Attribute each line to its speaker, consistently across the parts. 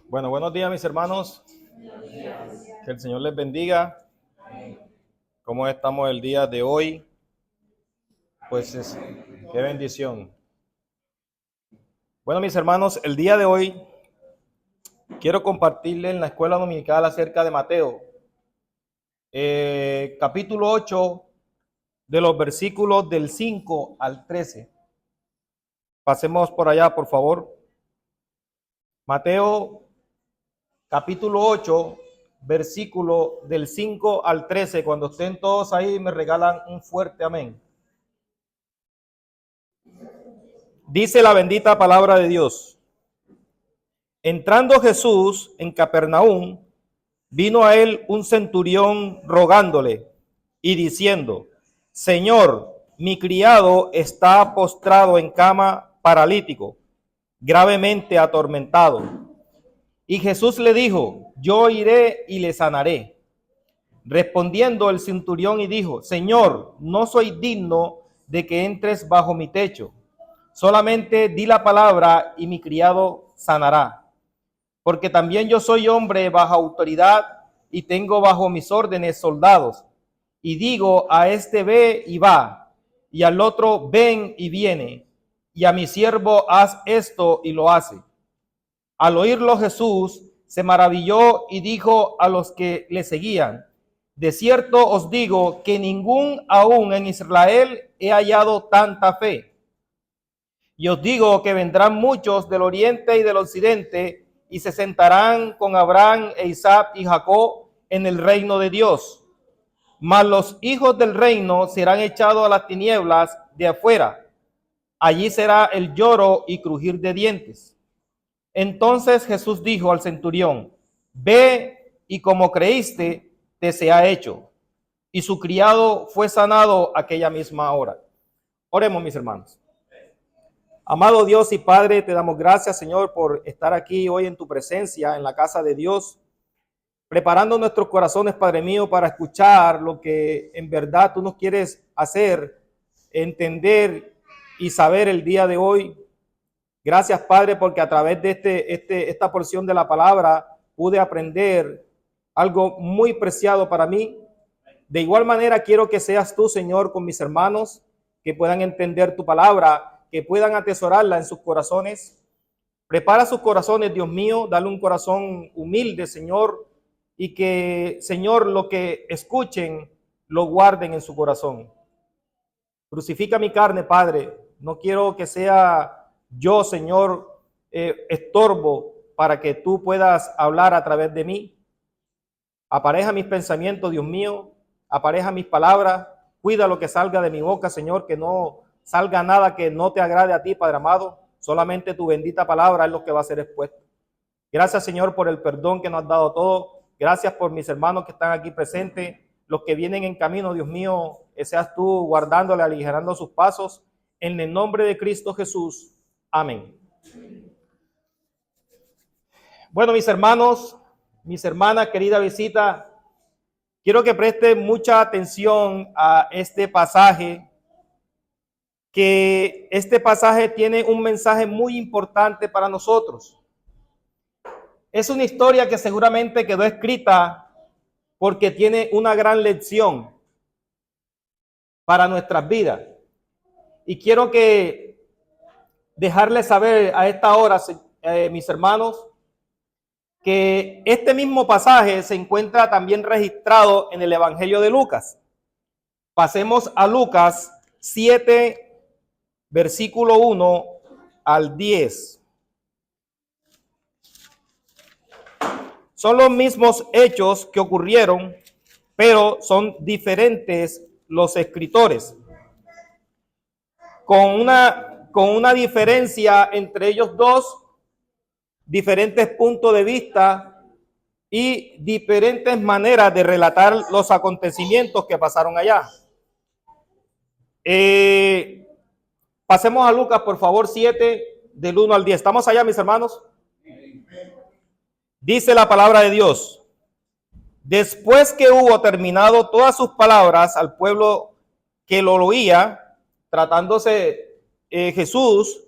Speaker 1: Bueno, buenos días mis hermanos, que el Señor les bendiga. ¿Cómo estamos el día de hoy? Qué bendición. Bueno mis hermanos, el día de hoy quiero compartirles en la escuela dominical acerca de Mateo, capítulo 8, de los versículos del 5 al 13. Pasemos por allá, por favor. Mateo, capítulo 8, versículo del 5 al 13. Cuando estén todos ahí, me regalan un fuerte amén. Dice la bendita palabra de Dios. Entrando Jesús en Capernaum, vino a él un centurión rogándole y diciendo: Señor, mi criado está postrado en cama, paralítico, gravemente atormentado. Y Jesús le dijo: yo iré y le sanaré. Respondiendo el centurión y dijo: Señor, no soy digno de que entres bajo mi techo. Solamente di la palabra y mi criado sanará. Porque también yo soy hombre bajo autoridad y tengo bajo mis órdenes soldados. Y digo a este: ve y va, y al otro: ven y viene, y a mi siervo: haz esto, y lo hace. Al oírlo Jesús se maravilló y dijo a los que le seguían: de cierto os digo que ningún aún en Israel he hallado tanta fe. Y os digo que vendrán muchos del oriente y del occidente y se sentarán con Abraham e Isaac y Jacob en el reino de Dios. Mas los hijos del reino serán echados a las tinieblas de afuera. Allí será el lloro y crujir de dientes. Entonces Jesús dijo al centurión: ve, y como creíste, te sea hecho. Y su criado fue sanado aquella misma hora. Oremos, mis hermanos. Amado Dios y Padre, te damos gracias, Señor, por estar aquí hoy en tu presencia, en la casa de Dios, preparando nuestros corazones, Padre mío, para escuchar lo que en verdad tú nos quieres hacer, entender y saber el día de hoy. Gracias, Padre, porque a través de esta porción de la palabra pude aprender algo muy preciado para mí. De igual manera quiero que seas tú, Señor, con mis hermanos, que puedan entender tu palabra, que puedan atesorarla en sus corazones. Prepara sus corazones, Dios mío, dale un corazón humilde, Señor, y que, Señor, lo que escuchen, lo guarden en su corazón. Crucifica mi carne, Padre. No quiero que sea yo, Señor, estorbo para que tú puedas hablar a través de mí. Apareja mis pensamientos, Dios mío, apareja mis palabras, cuida lo que salga de mi boca, Señor, que no salga nada que no te agrade a ti, Padre amado. Solamente tu bendita palabra es lo que va a ser expuesto. Gracias, Señor, por el perdón que nos has dado todo. Gracias por mis hermanos que están aquí presentes, los que vienen en camino, Dios mío, seas tú guardándole, aligerando sus pasos. En el nombre de Cristo Jesús. Amén. Bueno, mis hermanos, mis hermanas, querida visita, quiero que presten mucha atención a este pasaje, que este pasaje tiene un mensaje muy importante para nosotros. Es una historia que seguramente quedó escrita porque tiene una gran lección para nuestras vidas. Y quiero que dejarles saber a esta hora, mis hermanos, que este mismo pasaje se encuentra también registrado en el Evangelio de Lucas. Pasemos a Lucas 7, versículo 1 al 10. Son los mismos hechos que ocurrieron, pero son diferentes los escritores, con una diferencia entre ellos dos, diferentes puntos de vista y diferentes maneras de relatar los acontecimientos que pasaron allá. Pasemos a Lucas, por favor, 7, del 1 al 10. ¿Estamos allá, mis hermanos? Dice la palabra de Dios: después que hubo terminado todas sus palabras al pueblo que lo oía, tratándose Jesús,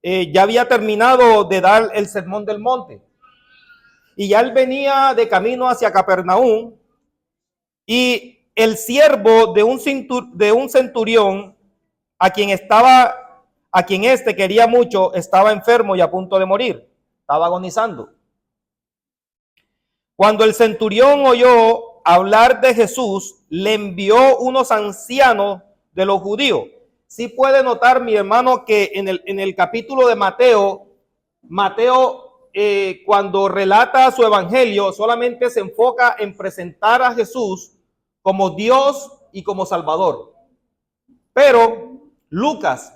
Speaker 1: ya había terminado de dar el sermón del monte. y ya él venía de camino hacia Capernaum, y el siervo de un centurión, a quien éste quería mucho, estaba enfermo y a punto de morir, estaba agonizando. Cuando el centurión oyó hablar de Jesús, le envió unos ancianos de los judíos. Sí puede notar, mi hermano, que en el capítulo de Mateo, cuando relata su evangelio, solamente se enfoca en presentar a Jesús como Dios y como Salvador. Pero Lucas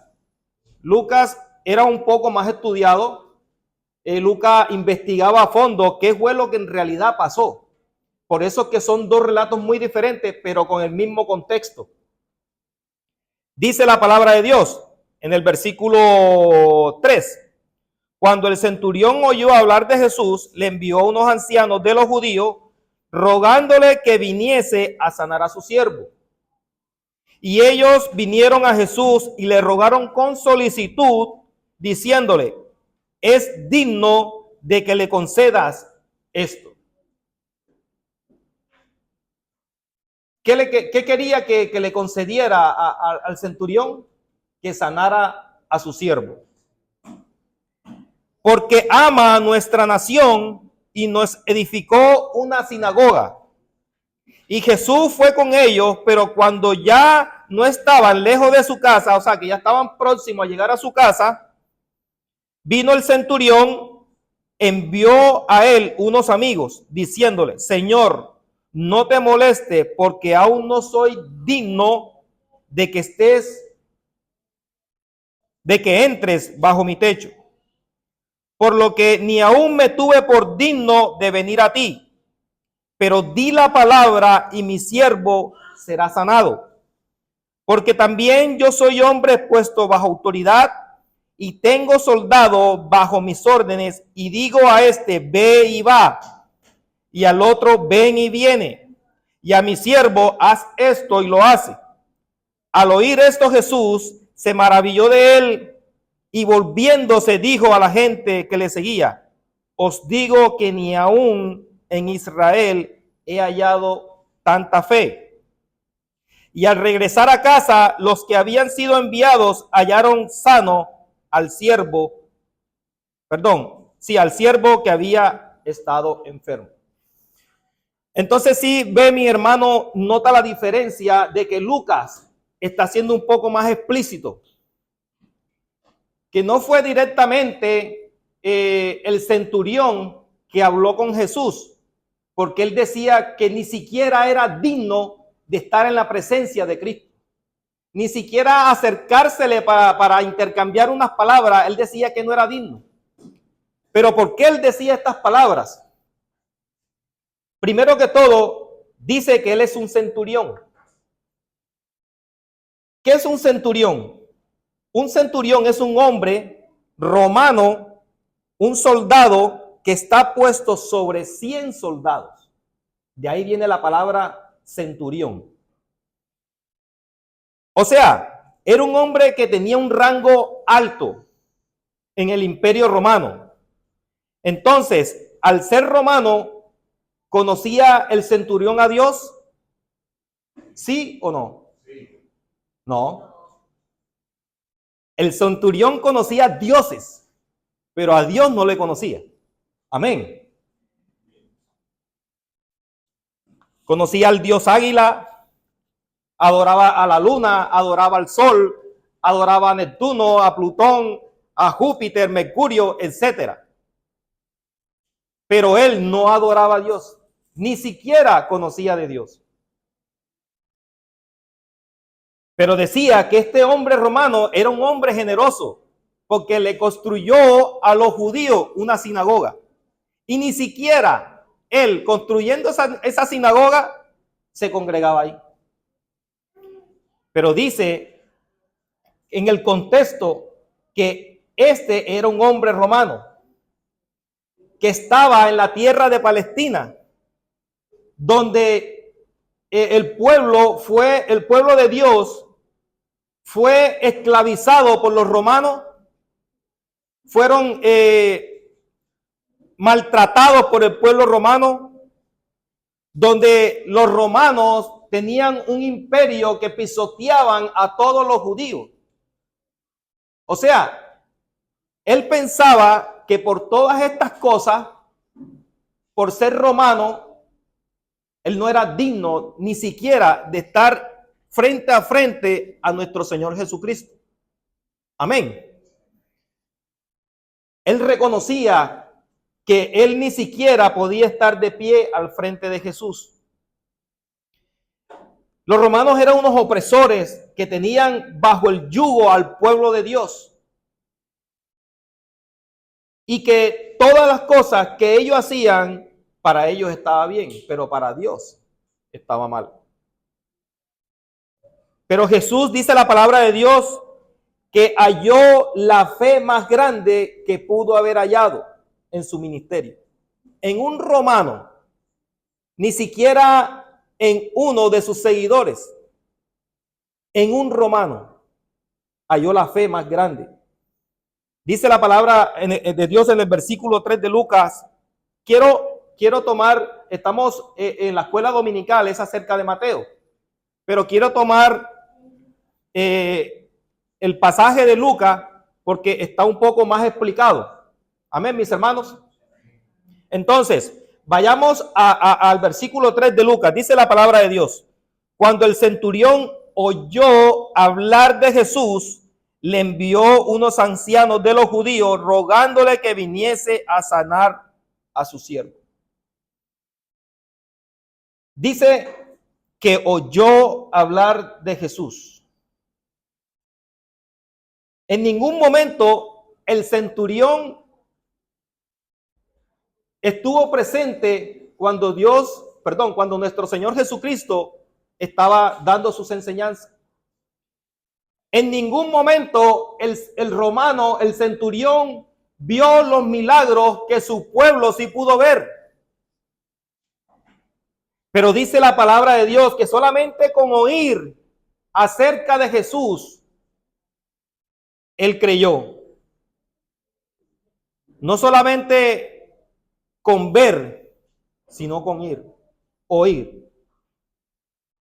Speaker 1: era un poco más estudiado. Lucas investigaba a fondo qué fue lo que en realidad pasó. Por eso es que son dos relatos muy diferentes, pero con el mismo contexto. Dice la palabra de Dios en el versículo 3. Cuando el centurión oyó hablar de Jesús, le envió unos ancianos de los judíos, rogándole que viniese a sanar a su siervo. Y ellos vinieron a Jesús y le rogaron con solicitud, diciéndole: es digno de que le concedas esto. ¿Qué quería que le concediera al centurión? Que sanara a su siervo. Porque ama a nuestra nación y nos edificó una sinagoga. Y Jesús fue con ellos, pero cuando ya no estaban lejos de su casa, o sea, que ya estaban próximos a llegar a su casa, vino el centurión, envió a él unos amigos, diciéndole: Señor, no te moleste, porque aún no soy digno de que entres bajo mi techo, por lo que ni aún me tuve por digno de venir a ti. Pero di la palabra y mi siervo será sanado. Porque también yo soy hombre puesto bajo autoridad y tengo soldado bajo mis órdenes, y digo a este: ve y va, y al otro: ven y viene, y a mi siervo: haz esto, y lo hace. Al oír esto, Jesús se maravilló de él, y volviéndose dijo a la gente que le seguía: os digo que ni aún en Israel he hallado tanta fe. Y al regresar a casa, los que habían sido enviados hallaron sano al siervo que había estado enfermo. Entonces, sí, ve, mi hermano, nota la diferencia de que Lucas está siendo un poco más explícito, que no fue directamente el centurión que habló con Jesús, porque él decía que ni siquiera era digno de estar en la presencia de Cristo, ni siquiera acercársele para intercambiar unas palabras. Él decía que no era digno. Pero ¿por qué él decía estas palabras? Primero que todo, dice que él es un centurión. ¿Qué es un centurión? Un centurión es un hombre romano, un soldado que está puesto sobre 100 soldados. De ahí viene la palabra centurión. O sea, era un hombre que tenía un rango alto en el Imperio Romano. Entonces, al ser romano, ¿conocía el centurión a Dios? ¿Sí o no? Sí. No. El centurión conocía dioses, pero a Dios no le conocía. Amén. Conocía al dios águila, adoraba a la luna, adoraba al sol, adoraba a Neptuno, a Plutón, a Júpiter, Mercurio, etcétera. Pero él no adoraba a Dios, ni siquiera conocía de Dios. Pero decía que este hombre romano era un hombre generoso, porque le construyó a los judíos una sinagoga. Y ni siquiera él, construyendo esa sinagoga, se congregaba ahí. Pero dice en el contexto que este era un hombre romano que estaba en la tierra de Palestina, donde el pueblo de Dios fue esclavizado por los romanos, fueron maltratados por el pueblo romano, donde los romanos tenían un imperio que pisoteaban a todos los judíos. O sea, él pensaba que por todas estas cosas, por ser romano, él no era digno ni siquiera de estar frente a frente a nuestro Señor Jesucristo. Amén. Él reconocía que él ni siquiera podía estar de pie al frente de Jesús. Los romanos eran unos opresores que tenían bajo el yugo al pueblo de Dios. Y que todas las cosas que ellos hacían, para ellos estaba bien, pero para Dios estaba mal. Pero Jesús, dice la palabra de Dios, que halló la fe más grande que pudo haber hallado en su ministerio. En un romano, ni siquiera en uno de sus seguidores, en un romano halló la fe más grande. Dice la palabra de Dios en el versículo 3 de Lucas. Quiero tomar, estamos en la escuela dominical, es acerca de Mateo, pero quiero tomar el pasaje de Lucas porque está un poco más explicado. Amén, mis hermanos. Entonces, vayamos al versículo 3 de Lucas. Dice la palabra de Dios: cuando el centurión oyó hablar de Jesús, le envió unos ancianos de los judíos rogándole que viniese a sanar a su siervo. Dice que oyó hablar de Jesús. En ningún momento el centurión estuvo presente cuando cuando nuestro Señor Jesucristo estaba dando sus enseñanzas. En ningún momento el romano, el centurión, vio los milagros que su pueblo sí pudo ver. Pero dice la palabra de Dios que solamente con oír acerca de Jesús, él creyó. No solamente con ver, sino con oír.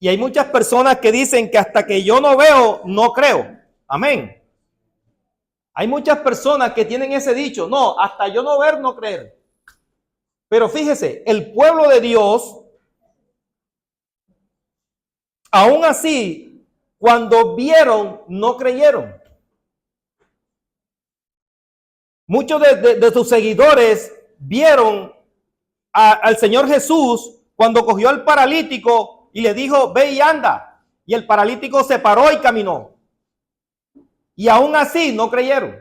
Speaker 1: Y hay muchas personas que dicen que hasta que yo no veo, no creo. Amén. Hay muchas personas que tienen ese dicho: no, hasta yo no ver, no creer. Pero fíjese, el pueblo de Dios, aún así, cuando vieron, no creyeron. Muchos de sus seguidores vieron al Señor Jesús cuando cogió al paralítico y le dijo: ve y anda. Y el paralítico se paró y caminó. Y aún así no creyeron.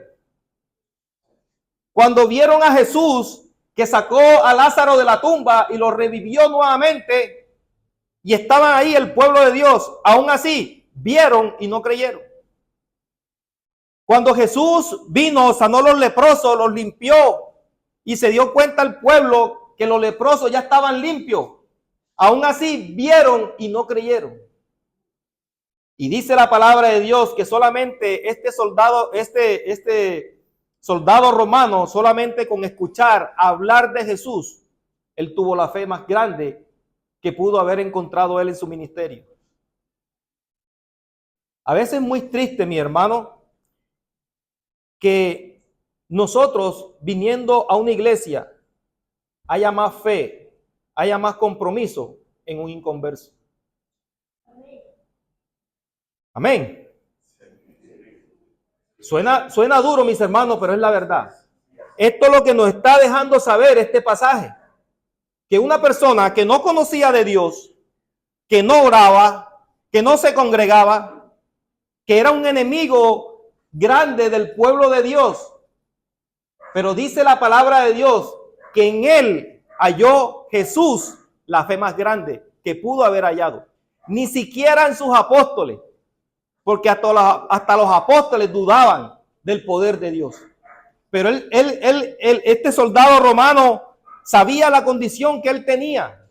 Speaker 1: Cuando vieron a Jesús que sacó a Lázaro de la tumba y lo revivió nuevamente, y estaban ahí el pueblo de Dios, aún así vieron y no creyeron. Cuando Jesús vino, sanó los leprosos, los limpió, y se dio cuenta al pueblo que los leprosos ya estaban limpios, aún así vieron y no creyeron. Y dice la palabra de Dios que solamente este soldado romano, solamente con escuchar hablar de Jesús, él tuvo la fe más grande que pudo haber encontrado él en su ministerio. A veces es muy triste, mi hermano, que nosotros, viniendo a una iglesia, haya más fe, haya más compromiso en un inconverso. Amén. Suena duro, mis hermanos, pero es la verdad. Esto es lo que nos está dejando saber este pasaje. Que una persona que no conocía de Dios, que no oraba, que no se congregaba, que era un enemigo grande del pueblo de Dios, pero dice la palabra de Dios que en él halló Jesús la fe más grande que pudo haber hallado. Ni siquiera en sus apóstoles, porque hasta los apóstoles dudaban del poder de Dios. Pero este soldado romano sabía la condición que él tenía.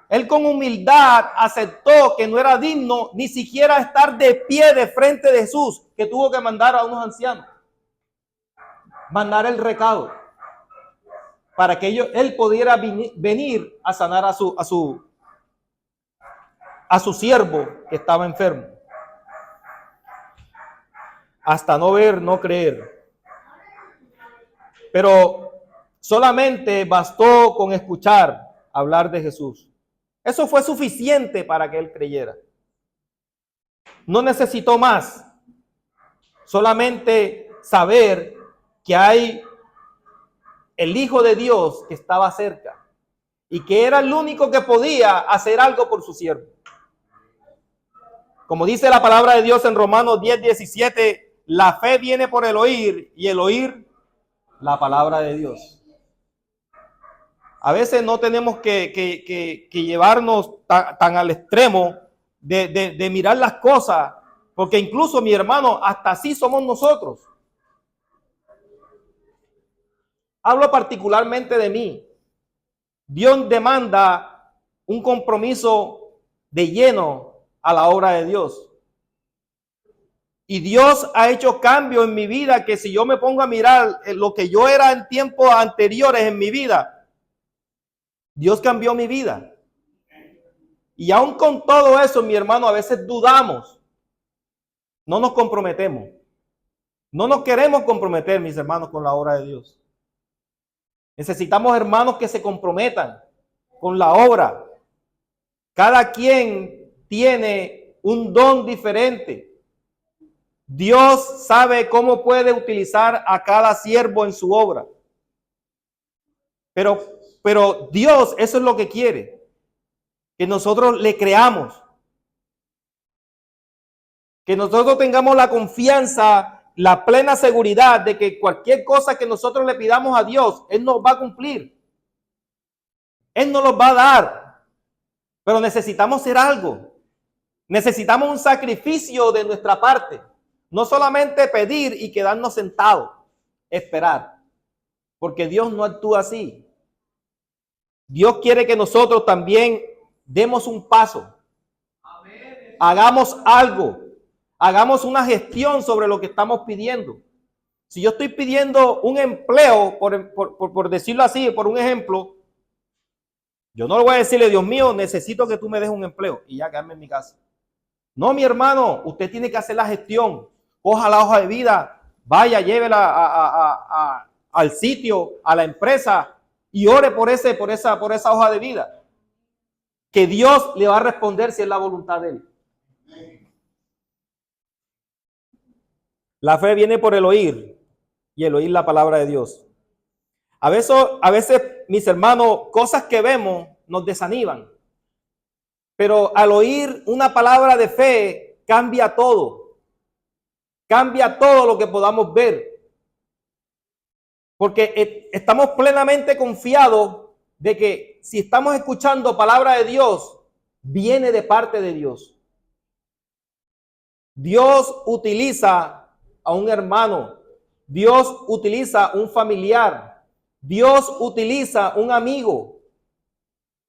Speaker 1: Él con humildad aceptó que no era digno ni siquiera estar de pie de frente de Jesús, que tuvo que mandar a unos ancianos. Mandar el recado. para que él pudiera venir a sanar a su siervo que estaba enfermo. Hasta no ver, no creer. Pero solamente bastó con escuchar hablar de Jesús. Eso fue suficiente para que él creyera. No necesitó más. Solamente saber que hay el Hijo de Dios que estaba cerca y que era el único que podía hacer algo por su siervo. Como dice la palabra de Dios en Romanos 10:17, la fe viene por el oír y el oír la palabra de Dios. A veces no tenemos que llevarnos tan al extremo de mirar las cosas, porque incluso, mi hermano, hasta así somos nosotros. Hablo particularmente de mí. Dios demanda un compromiso de lleno a la obra de Dios. Y Dios ha hecho cambio en mi vida, que si yo me pongo a mirar lo que yo era en tiempos anteriores en mi vida, Dios cambió mi vida. Y aún con todo eso, mi hermano, a veces dudamos. No nos comprometemos. No nos queremos comprometer, mis hermanos, con la obra de Dios. Necesitamos hermanos que se comprometan con la obra. Cada quien tiene un don diferente. Dios sabe cómo puede utilizar a cada siervo en su obra. Pero Dios, eso es lo que quiere. Que nosotros le creamos. Que nosotros tengamos la confianza, la plena seguridad de que cualquier cosa que nosotros le pidamos a Dios, Él nos va a cumplir. Él nos los va a dar. Pero necesitamos hacer algo. Necesitamos un sacrificio de nuestra parte. No solamente pedir y quedarnos sentados, esperar. Porque Dios no actúa así. Dios quiere que nosotros también demos un paso. Hagamos algo. Hagamos una gestión sobre lo que estamos pidiendo. Si yo estoy pidiendo un empleo, por decirlo así, por un ejemplo, yo no le voy a decirle, Dios mío, necesito que tú me des un empleo y ya quedarme en mi casa. No, mi hermano, usted tiene que hacer la gestión. Coja la hoja de vida, vaya, llévela al sitio, a la empresa y ore por esa hoja de vida. Que Dios le va a responder si es la voluntad de Él. La fe viene por el oír y el oír la palabra de Dios. A veces, mis hermanos, cosas que vemos nos desaniman. Pero al oír una palabra de fe, cambia todo. Cambia todo lo que podamos ver. Porque estamos plenamente confiados de que si estamos escuchando palabra de Dios, viene de parte de Dios. Dios utiliza a un hermano. Dios utiliza un familiar. Dios utiliza un amigo,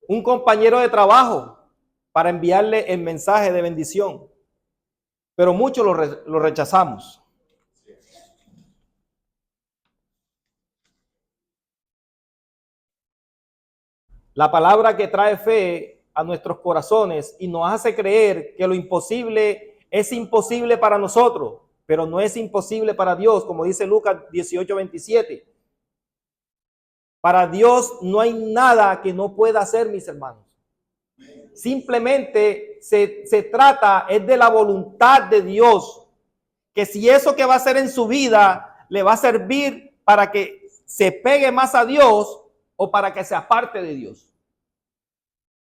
Speaker 1: un compañero de trabajo para enviarle el mensaje de bendición. Pero muchos lo rechazamos. La palabra que trae fe a nuestros corazones y nos hace creer que lo imposible es imposible para nosotros, pero no es imposible para Dios, como dice Lucas 18:27. Para Dios no hay nada que no pueda hacer, mis hermanos. Simplemente se trata es de la voluntad de Dios, que si eso que va a hacer en su vida le va a servir para que se pegue más a Dios o para que se aparte de Dios.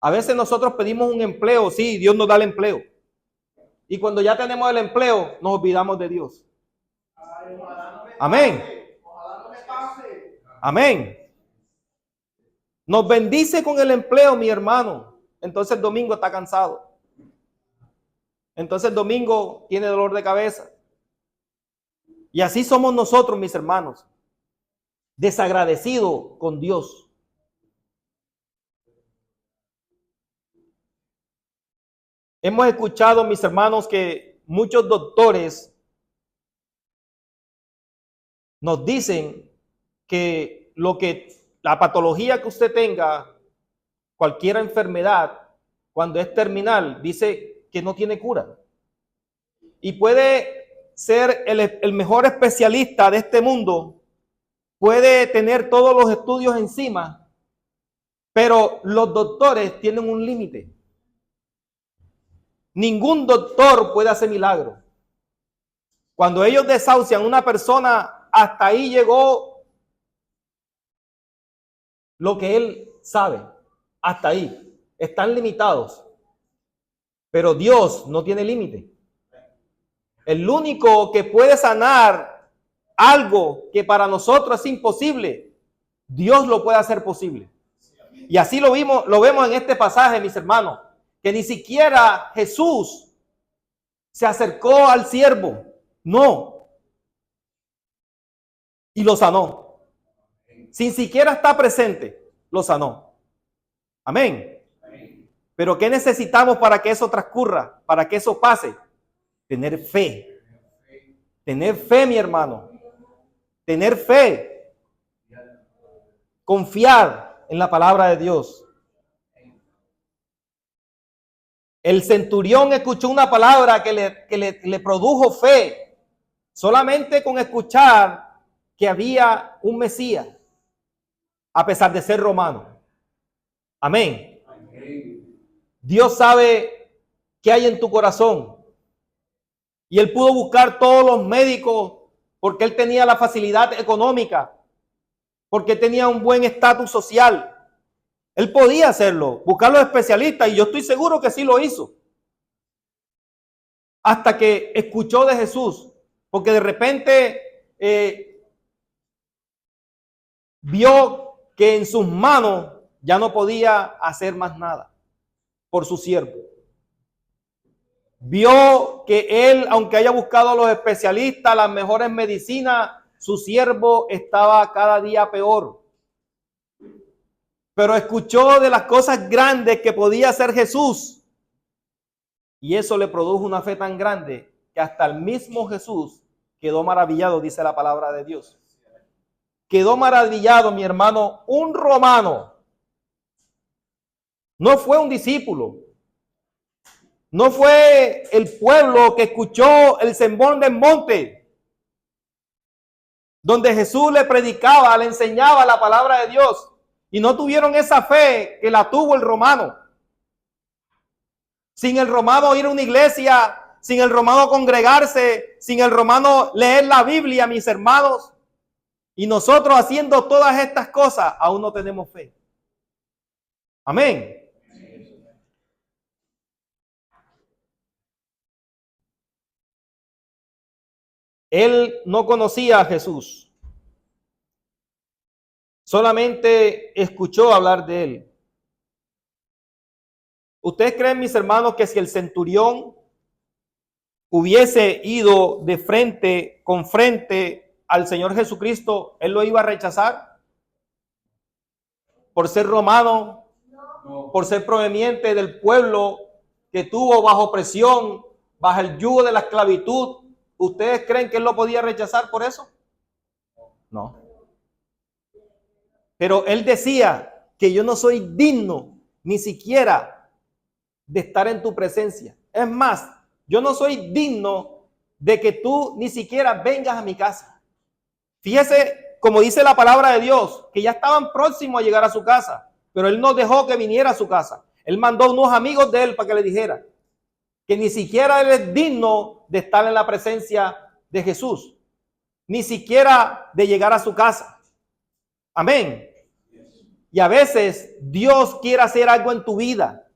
Speaker 1: A veces nosotros pedimos un empleo, sí, Dios nos da el empleo. Y cuando ya tenemos el empleo, nos olvidamos de Dios. Amén. Amén. Nos bendice con el empleo, mi hermano. Entonces el domingo está cansado. Entonces el domingo tiene dolor de cabeza. Y así somos nosotros, mis hermanos. Desagradecidos con Dios. Hemos escuchado, mis hermanos, que muchos doctores nos dicen que la patología que usted tenga, cualquier enfermedad, cuando es terminal, dice que no tiene cura. Y puede ser el mejor especialista de este mundo, puede tener todos los estudios encima, pero los doctores tienen un límite. Ningún doctor puede hacer milagro. Cuando ellos desahucian a una persona, hasta ahí llegó lo que él sabe. Hasta ahí. Están limitados. Pero Dios no tiene límite. El único que puede sanar algo que para nosotros es imposible, Dios lo puede hacer posible. Y así lo vemos en este pasaje, mis hermanos, que ni siquiera Jesús se acercó al siervo. No. Y lo sanó. Sin siquiera estar presente, lo sanó. Amén. Pero ¿qué necesitamos para que eso transcurra? Para que eso pase. Tener fe. Tener fe, mi hermano. Tener fe. Confiar en la palabra de Dios. El centurión escuchó una palabra que le produjo fe. Solamente con escuchar que había un Mesías, a pesar de ser romano. Amén. Dios sabe qué hay en tu corazón. Y él pudo buscar todos los médicos porque él tenía la facilidad económica, porque tenía un buen estatus social. Él podía hacerlo, buscar los especialistas, y yo estoy seguro que sí lo hizo. Hasta que escuchó de Jesús, porque de repente vio que en sus manos ya no podía hacer más nada por su siervo. Vio que él, aunque haya buscado a los especialistas, las mejores medicinas, su siervo estaba cada día peor. Pero escuchó de las cosas grandes que podía hacer Jesús. Y eso le produjo una fe tan grande que hasta el mismo Jesús quedó maravillado, dice la palabra de Dios. Quedó maravillado, mi hermano, un romano. No fue un discípulo. No fue el pueblo que escuchó el sermón del monte, donde Jesús le predicaba, le enseñaba la palabra de Dios. Y no tuvieron esa fe que la tuvo el romano. Sin el romano ir a una iglesia, sin el romano congregarse, sin el romano leer la Biblia, mis hermanos. Y nosotros haciendo todas estas cosas, aún no tenemos fe. Amén. Él no conocía a Jesús. Solamente escuchó hablar de él. ¿Ustedes creen, mis hermanos, que si el centurión hubiese ido de frente, con frente al Señor Jesucristo, él lo iba a rechazar? Por ser romano, por ser proveniente del pueblo que tuvo bajo presión, bajo el yugo de la esclavitud. ¿Ustedes creen que él lo podía rechazar por eso? No. Pero él decía que yo no soy digno ni siquiera de estar en tu presencia. Es más, yo no soy digno de que tú ni siquiera vengas a mi casa. Fíjese, como dice la palabra de Dios, que ya estaban próximos a llegar a su casa, pero él no dejó que viniera a su casa. Él mandó unos amigos de él para que le dijera que ni siquiera él es digno de estar en la presencia de Jesús, ni siquiera de llegar a su casa. Amén. Y a veces Dios quiere hacer algo en tu vida.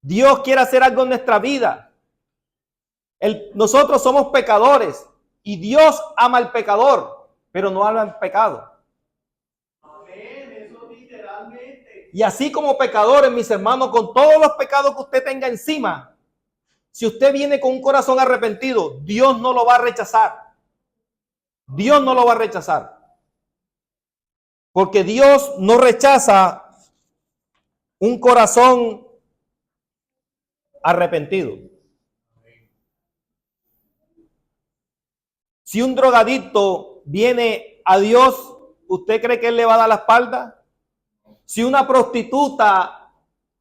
Speaker 1: Dios quiere hacer algo en nuestra vida. Nosotros somos pecadores y Dios ama al pecador, pero no ama el pecado. Amén, eso literalmente. Y así como pecadores, mis hermanos, con todos los pecados que usted tenga encima, si usted viene con un corazón arrepentido, Dios no lo va a rechazar. Dios no lo va a rechazar. Porque Dios no rechaza un corazón arrepentido. Si un drogadicto viene a Dios, ¿usted cree que él le va a dar la espalda? Si una prostituta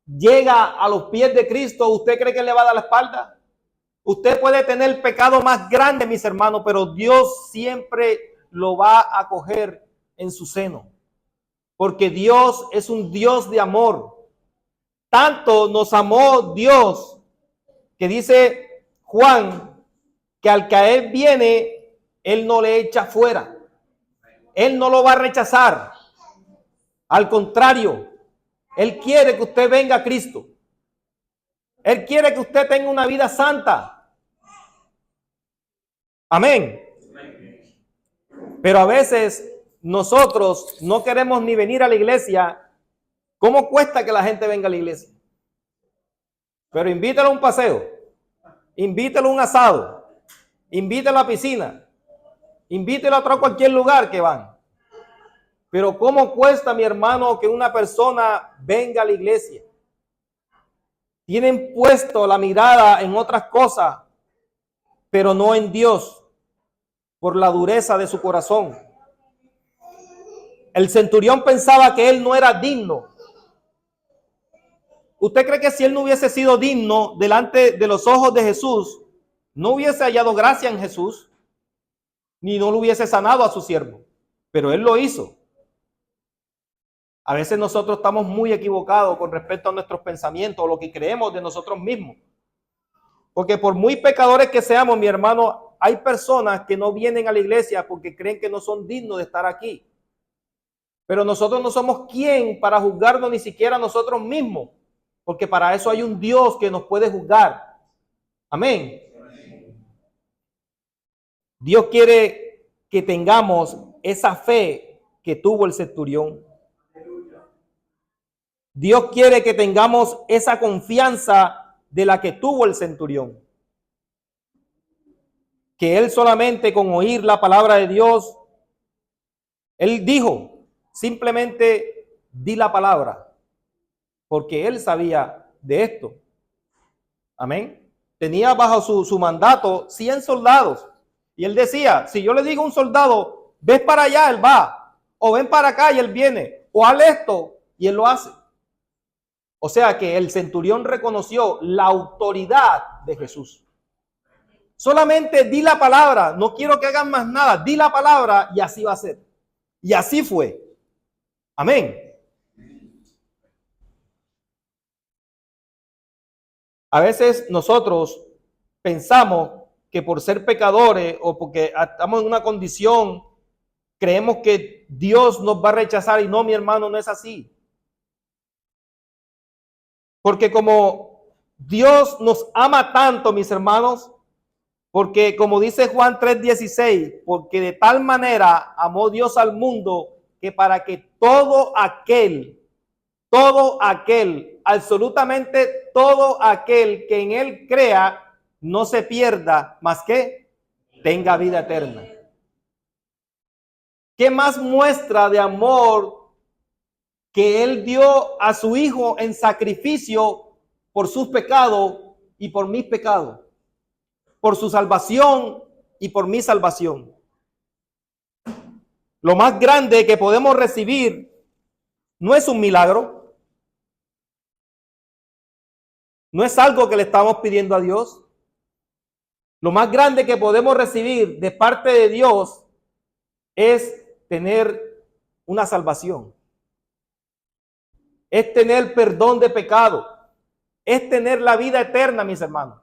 Speaker 1: llega a los pies de Cristo, ¿usted cree que él le va a dar la espalda? Usted puede tener el pecado más grande, mis hermanos, pero Dios siempre lo va a acoger en su seno. Porque Dios es un Dios de amor. Tanto nos amó Dios, que dice Juan, que al que Él viene, Él no le echa fuera. Él no lo va a rechazar. Al contrario, Él quiere que usted venga a Cristo. Él quiere que usted tenga una vida santa. Amén. Pero a veces nosotros no queremos ni venir a la iglesia. ¿Cómo cuesta que la gente venga a la iglesia? Pero invítalo a un paseo, invítalo a un asado, invítalo a la piscina, invítalo a cualquier lugar que van. Pero ¿cómo cuesta, mi hermano, que una persona venga a la iglesia? Tienen puesto la mirada en otras cosas, pero no en Dios, por la dureza de su corazón. El centurión pensaba que él no era digno. ¿Usted cree que si él no hubiese sido digno delante de los ojos de Jesús, no hubiese hallado gracia en Jesús, ni no lo hubiese sanado a su siervo? Pero él lo hizo. A veces nosotros estamos muy equivocados con respecto a nuestros pensamientos o lo que creemos de nosotros mismos. Porque por muy pecadores que seamos, mi hermano, hay personas que no vienen a la iglesia porque creen que no son dignos de estar aquí. Pero nosotros no somos quien para juzgarnos ni siquiera nosotros mismos, porque para eso hay un Dios que nos puede juzgar. Amén. Dios quiere que tengamos esa fe que tuvo el centurión. Dios quiere que tengamos esa confianza de la que tuvo el centurión. Que él solamente con oír la palabra de Dios, él dijo, simplemente di la palabra, porque él sabía de esto. Amén. Tenía bajo su mandato 100 soldados. Y él decía, si yo le digo a un soldado, ves para allá, él va. O ven para acá y él viene. O haz esto y él lo hace. O sea que el centurión reconoció la autoridad de Jesús. Solamente di la palabra, no quiero que hagan más nada, di la palabra y así va a ser. Y así fue. Amén. A veces nosotros pensamos que por ser pecadores o porque estamos en una condición, creemos que Dios nos va a rechazar y no, mi hermano, no es así. Porque como Dios nos ama tanto, mis hermanos, porque como dice Juan 3:16, porque de tal manera amó Dios al mundo que para que todo aquel, absolutamente todo aquel que en él crea, no se pierda, más que tenga vida eterna. ¿Qué más muestra de amor que él dio a su hijo en sacrificio por sus pecados y por mis pecados? Por su salvación y por mi salvación. Lo más grande que podemos recibir no es un milagro, no es algo que le estamos pidiendo a Dios. Lo más grande que podemos recibir de parte de Dios es tener una salvación, es tener perdón de pecado, es tener la vida eterna, mis hermanos.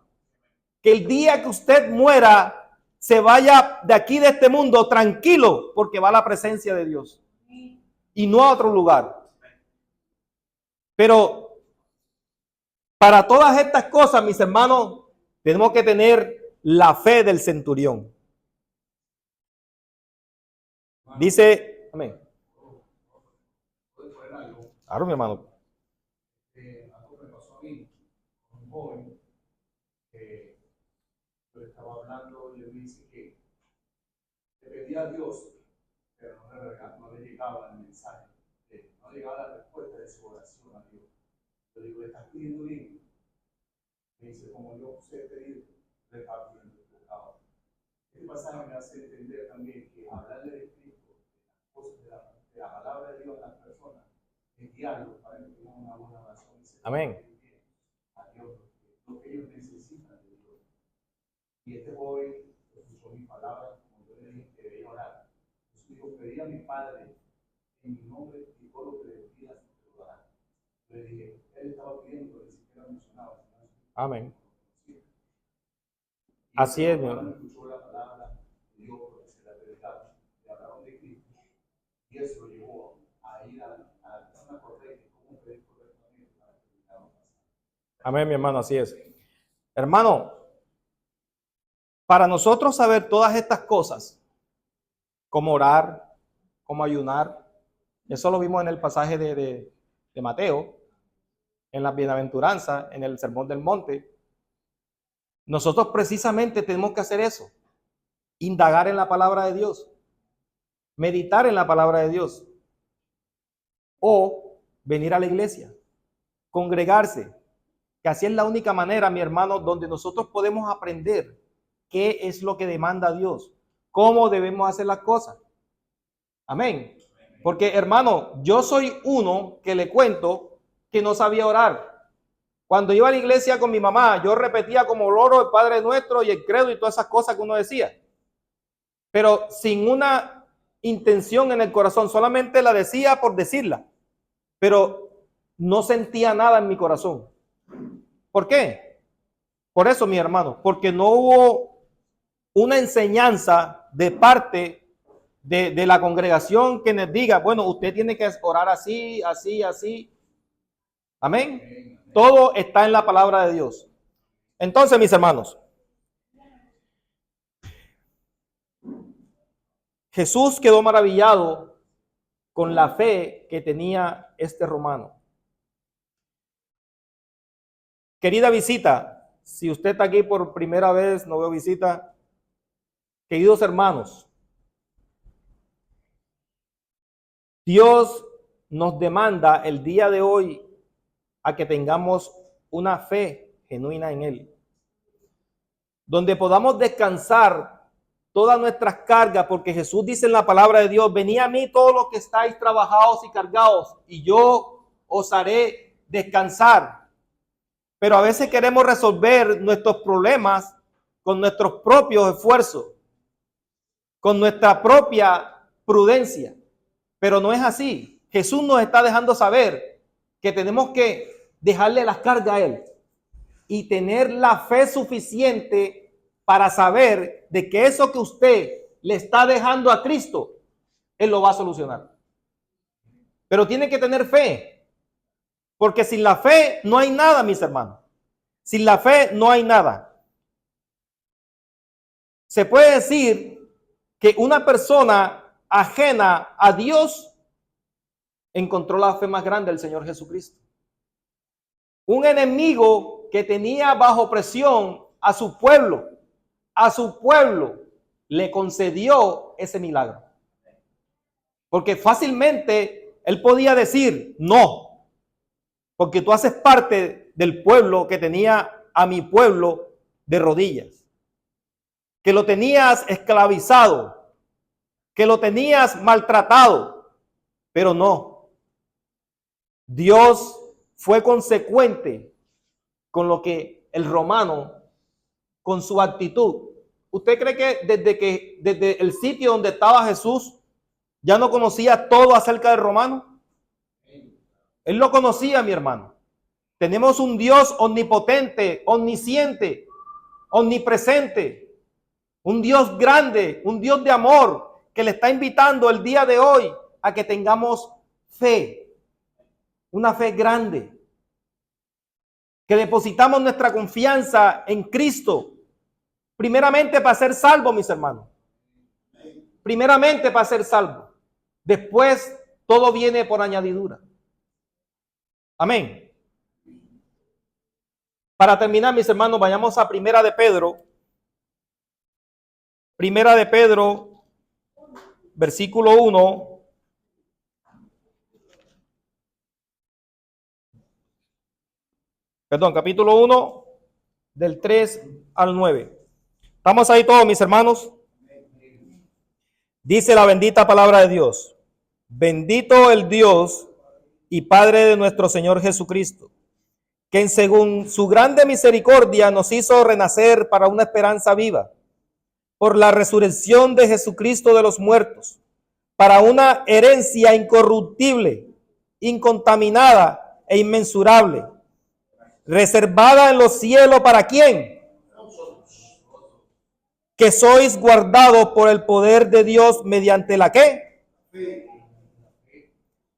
Speaker 1: Que el día que usted muera, se vaya de aquí, de este mundo, tranquilo, porque va a la presencia de Dios y no a otro lugar. Pero para todas estas cosas, mis hermanos, tenemos que tener la fe del centurión. Dice, amén. Claro, mi hermano.
Speaker 2: Algo me pasó a mí, un joven que yo estaba hablando y le dice que le pedía a Dios, pero no le llegaba el mensaje, no llegaba la respuesta de su oración a Dios. Yo digo, ¿le estás pidiendo bien? Me dice, como yo sé pedir, le estaba pidiendo el pecado. Este pasaje me hace entender también que hablarle de Cristo, de las cosas de la la palabra de Dios a las personas es diálogo para que tengan una buena oración.
Speaker 1: Amén.
Speaker 2: A Dios, lo que ellos necesitan de Dios. Y este joven escuchó mis palabras, como yo le dije que debía orar. Entonces dijo, pedí a mi padre en mi nombre y todo lo que le pidas te lo dará. Yo le dije, él estaba pidiendo, pero ni siquiera mencionaba.
Speaker 1: Amén.
Speaker 2: Y
Speaker 1: Así es,
Speaker 2: mi
Speaker 1: mi
Speaker 2: hermano
Speaker 1: hermano.
Speaker 2: escuchó la palabra de Dios porque se la predicaron, le hablaron de Cristo. Y eso lo llevó a ir a la persona correcta, cómo pedir correctamente para que el pecado pasara.
Speaker 1: Amén, mi hermano, así es. Hermano, para nosotros saber todas estas cosas, cómo orar, cómo ayunar, eso lo vimos en el pasaje de Mateo, en la bienaventuranza, en el Sermón del Monte. Nosotros precisamente tenemos que hacer eso, indagar en la palabra de Dios, meditar en la palabra de Dios, o venir a la iglesia, congregarse, que así es la única manera, mi hermano, donde nosotros podemos aprender qué es lo que demanda Dios, cómo debemos hacer las cosas. Amén. Porque, hermano, yo soy uno que le cuento que no sabía orar. Cuando iba a la iglesia con mi mamá, yo repetía como loro el Padre Nuestro y el credo y todas esas cosas que uno decía. Pero sin una intención en el corazón, solamente la decía por decirla. Pero no sentía nada en mi corazón. ¿Por qué? Por eso, mi hermano, porque no hubo una enseñanza de parte de la congregación que nos diga, bueno, usted tiene que orar así, así, así. Amén. Todo está en la palabra de Dios. Entonces, mis hermanos, Jesús quedó maravillado con la fe que tenía este romano. Querida visita, si usted está aquí por primera vez, no veo visita, queridos hermanos, Dios nos demanda el día de hoy a que tengamos una fe genuina en Él, donde podamos descansar todas nuestras cargas, porque Jesús dice en la palabra de Dios, venid a mí todos los que estáis trabajados y cargados, y yo os haré descansar. Pero a veces queremos resolver nuestros problemas con nuestros propios esfuerzos, con nuestra propia prudencia, pero no es así. Jesús nos está dejando saber que tenemos que dejarle las cargas a Él y tener la fe suficiente para saber de que eso que usted le está dejando a Cristo, Él lo va a solucionar. Pero tiene que tener fe, porque sin la fe no hay nada, mis hermanos. Sin la fe no hay nada. Se puede decir que una persona ajena a Dios encontró la fe más grande del Señor Jesucristo. Un enemigo que tenía bajo presión a su pueblo le concedió ese milagro. Porque fácilmente él podía decir, no, porque tú haces parte del pueblo que tenía a mi pueblo de rodillas, que lo tenías esclavizado, que lo tenías maltratado, pero no. Dios fue consecuente con lo que el romano, con su actitud. ¿Usted cree que desde el sitio donde estaba Jesús ya no conocía todo acerca del romano? Él lo conocía, mi hermano. Tenemos un Dios omnipotente, omnisciente, omnipresente, un Dios grande, un Dios de amor que le está invitando el día de hoy a que tengamos fe, una fe grande, que depositamos nuestra confianza en Cristo, primeramente para ser salvo, mis hermanos, primeramente para ser salvo, después todo viene por añadidura. Amén. Para terminar, mis hermanos, vayamos a Primera de Pedro, versículo 1. Capítulo 1, del 3 al 9. ¿Estamos ahí todos, mis hermanos? Dice la bendita palabra de Dios. Bendito el Dios y Padre de nuestro Señor Jesucristo, que según su grande misericordia nos hizo renacer para una esperanza viva, por la resurrección de Jesucristo de los muertos, para una herencia incorruptible, incontaminada e inmensurable, reservada en los cielos. ¿Para quién? Que sois guardados por el poder de Dios mediante la ¿qué?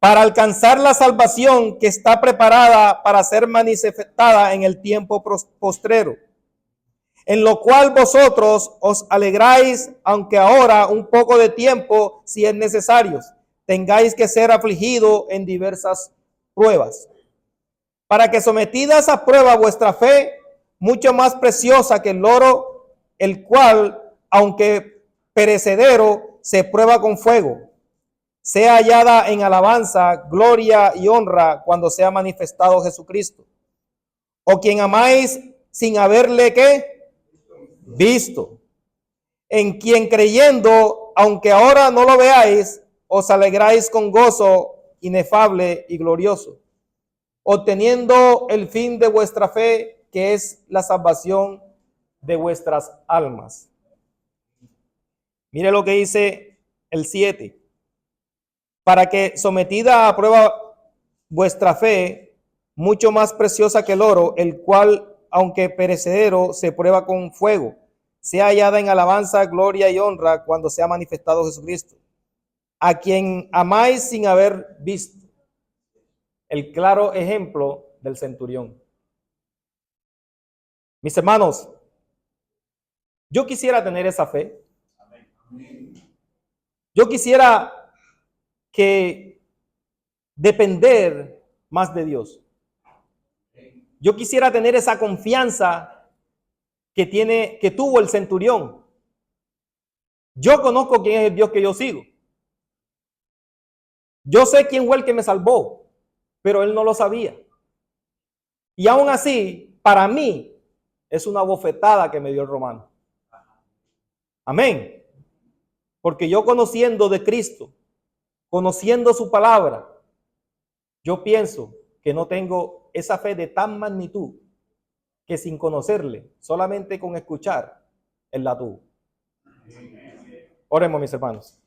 Speaker 1: Para alcanzar la salvación que está preparada para ser manifestada en el tiempo postrero, en lo cual vosotros os alegráis, aunque ahora un poco de tiempo, si es necesario, tengáis que ser afligidos en diversas pruebas, para que sometidas a prueba vuestra fe, mucho más preciosa que el oro, el cual, aunque perecedero, se prueba con fuego, sea hallada en alabanza, gloria y honra cuando sea manifestado Jesucristo, o quien amáis sin haberle ¿qué? Visto, en quien creyendo, aunque ahora no lo veáis, os alegráis con gozo inefable y glorioso, obteniendo el fin de vuestra fe, que es la salvación de vuestras almas. Mire lo que dice el 7. Para que sometida a prueba vuestra fe, mucho más preciosa que el oro, el cual, aunque perecedero, se prueba con fuego, sea hallada en alabanza, gloria y honra cuando sea manifestado Jesucristo, a quien amáis sin haber visto. El claro ejemplo del centurión. Mis hermanos, yo quisiera tener esa fe. Yo quisiera que depender más de Dios. Yo quisiera tener esa confianza que tuvo el centurión. Yo conozco quién es el Dios que yo sigo. Yo sé quién fue el que me salvó, pero él no lo sabía. Y aún así, para mí, es una bofetada que me dio el romano. Amén. Porque yo conociendo de Cristo, conociendo su palabra, yo pienso que no tengo esa fe de tan magnitud que sin conocerle, solamente con escuchar, él la tuvo. Oremos, mis hermanos.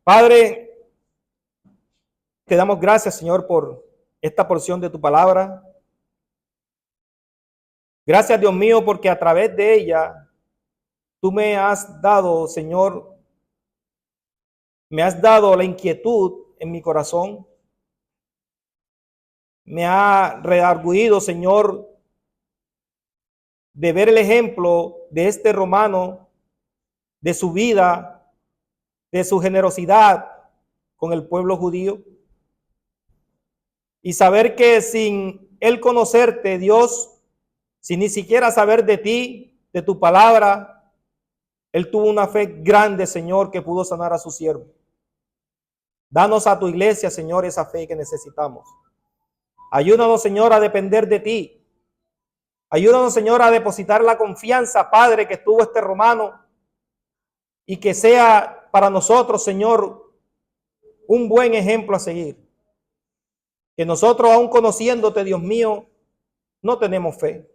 Speaker 1: Padre, te damos gracias, Señor, por esta porción de tu palabra. Gracias, Dios mío, porque a través de ella tú me has dado, Señor, me has dado la inquietud en mi corazón. Me ha redarguido, Señor, de ver el ejemplo de este romano, de su vida, de su generosidad con el pueblo judío. Y saber que sin él conocerte, Dios, sin ni siquiera saber de ti, de tu palabra, él tuvo una fe grande, Señor, que pudo sanar a su siervo. Danos a tu iglesia, Señor, esa fe que necesitamos. Ayúdanos, Señor, a depender de ti. Ayúdanos, Señor, a depositar la confianza, Padre, que tuvo este romano, y que sea para nosotros, Señor, un buen ejemplo a seguir. Que nosotros, aún conociéndote, Dios mío, no tenemos fe.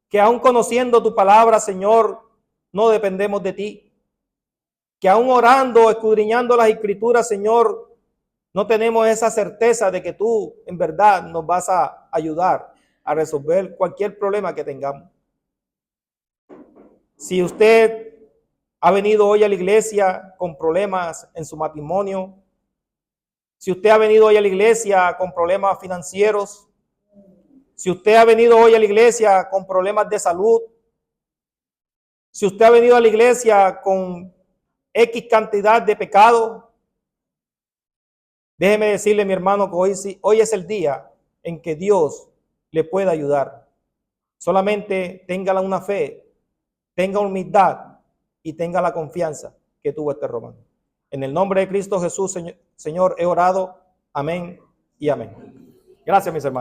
Speaker 1: Que aún conociendo tu palabra, Señor, no dependemos de ti. Que aún orando, escudriñando las escrituras, Señor, no tenemos esa certeza de que tú en verdad nos vas a ayudar a resolver cualquier problema que tengamos. Si usted ha venido hoy a la iglesia con problemas en su matrimonio, si usted ha venido hoy a la iglesia con problemas financieros, si usted ha venido hoy a la iglesia con problemas de salud, si usted ha venido a la iglesia con X cantidad de pecado, déjeme decirle, mi hermano, que hoy es el día en que Dios le puede ayudar. Solamente tenga una fe, tenga humildad y tenga la confianza que tuvo este romano. En el nombre de Cristo Jesús, Señor, he orado. Amén y amén. Gracias, mis hermanos.